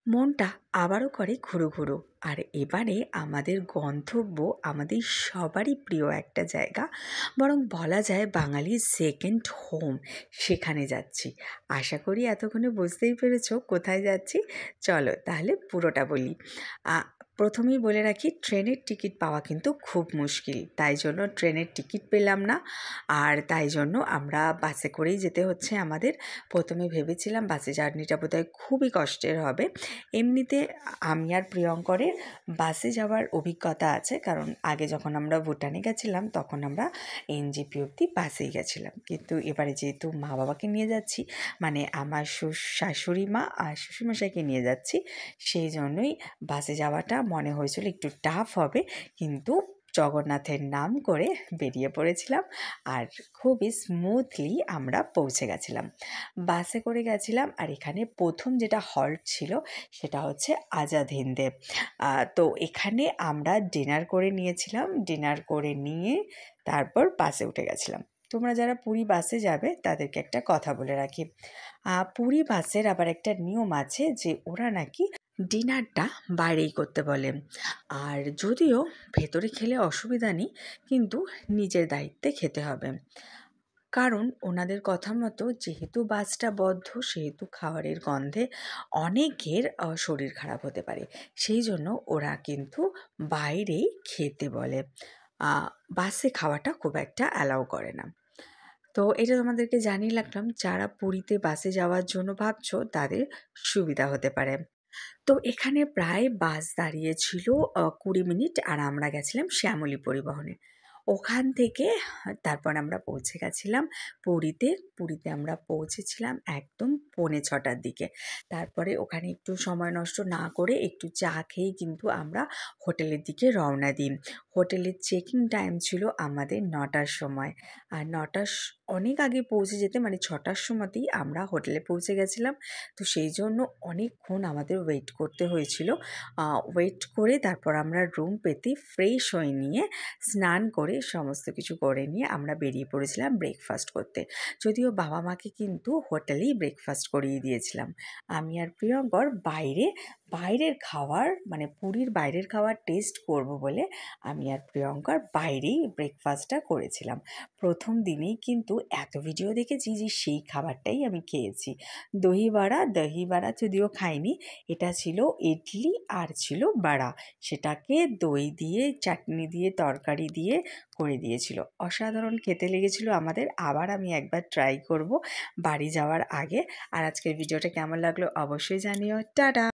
মনটা আবারও করে ঘুরু ঘুরু। আর এবারে আমাদের গন্তব্য আমাদের সবারই প্রিয় একটা জায়গা, বরং বলা যায় বাঙালির সেকেন্ড হোম, সেখানে যাচ্ছি। আশা করি এতক্ষণে বুঝতেই পেরেছো কোথায় যাচ্ছি। চলো তাহলে পুরোটা বলি। প্রথমেই বলে রাখি, ট্রেনের টিকিট পাওয়া কিন্তু খুব মুশকিল, তাই জন্য ট্রেনের টিকিট পেলাম না, আর তাই জন্য আমরা বাসে করেই যেতে হচ্ছে আমাদের। প্রথমে ভেবেছিলাম বাসে জার্নিটা বোধহয় খুবই কষ্টের হবে। এমনিতে আমি আর প্রিয়ঙ্করের বাসে যাওয়ার অভিজ্ঞতা আছে, কারণ আগে যখন আমরা ভুটানে গেছিলাম তখন আমরা এনজেপি অবধি বাসেই গেছিলাম। কিন্তু এবারে যেহেতু মা বাবাকে নিয়ে যাচ্ছি, মানে আমার শাশুড়ি মা আর শ্বশুরমশাইকে নিয়ে যাচ্ছি, সেই জন্যই বাসে যাওয়াটা মনে হয়েছিল একটু টাফ হবে, কিন্তু জগন্নাথের নাম করে বেরিয়ে পড়েছিলাম আর খুবই স্মুথলি আমরা পৌঁছে গেছিলাম। বাসে করে গেছিলাম, আর এখানে প্রথম যেটা হল্ট ছিল সেটা হচ্ছে আজাদ হিন্দে। তো এখানে আমরা ডিনার করে নিয়েছিলাম, ডিনার করে নিয়ে তারপর বাসে উঠে গেছিলাম। তোমরা যারা পুরী বাসে যাবে তাদেরকে একটা কথা বলে রাখি, পুরী বাসের আবার একটা নিয়ম আছে যে ওরা নাকি ডিনারটা বাইরেই করতে বলে। আর যদিও ভেতরে খেলে অসুবিধা নেই, কিন্তু নিজের দায়িত্বে খেতে হবে, কারণ ওনাদের কথা মতো যেহেতু বাসটা বদ্ধ, সেহেতু খাবারের গন্ধে অনেকের শরীর খারাপ হতে পারে, সেই জন্য ওরা কিন্তু বাইরেই খেতে বলে। বাসে খাওয়াটা খুব একটা অ্যালাউ করে না। তো এটা তোমাদেরকে জানিয়ে রাখলাম, যারা পুরীতে বাসে যাওয়ার জন্য ভাবছো তাদের সুবিধা হতে পারে। তো এখানে প্রায় বাস দাঁড়িয়েছিল 20 মিনিট, আর আমরা গেছিলাম শ্যামলী পরিবহনে। ওখান থেকে তারপর আমরা পৌঁছে গেছিলাম পুরীতে। পুরীতে আমরা পৌঁছেছিলাম একদম 6:45 দিকে। তারপরে ওখানে একটু সময় নষ্ট না করে একটু চা খেয়েই কিন্তু আমরা হোটেলের দিকে রওনা দিই। হোটেলের চেকিং টাইম ছিল আমাদের 9টার সময়, আর অনেক আগে পৌঁছে যেতে, মানে 6টার সময়তেই আমরা হোটেলে পৌঁছে গেছিলাম। তো সেই জন্য অনেকক্ষণ আমাদের ওয়েট করতে হয়েছিল। ওয়েট করে তারপর আমরা রুম পেতে ফ্রেশ হয়ে নিয়ে, স্নান করে সমস্ত কিছু করে নিয়ে আমরা বেরিয়ে পড়েছিলাম ব্রেকফাস্ট করতে। যদিও বাবা মাকে কিন্তু হোটেলেই ব্রেকফাস্ট করিয়ে দিয়েছিলাম। আমি আর প্রিয়ঙ্কর বাইরের খাবার, মানে পুরীর বাইরের খাবার টেস্ট করব বলে আমি আর প্রিয়ঙ্কর বাইরেই ব্রেকফাস্টটা করেছিলাম। প্রথম দিনেই কিন্তু এত ভিডিও দেখেছি যে সেই খাবারটাই আমি খেয়েছি। দহি বড়া যদিও খাইনি, এটা ছিল ইডলি আর ছিল বড়া, সেটাকে দই দিয়ে, চাটনি দিয়ে, তরকারি দিয়ে করে দিয়েছিল। অসাধারণ খেতে লেগেছিল আমাদের। আবার আমি একবার ট্রাই করব বাড়ি যাওয়ার আগে। আর আজকের ভিডিওটা কেমন লাগলো অবশ্যই জানিও। টাটা।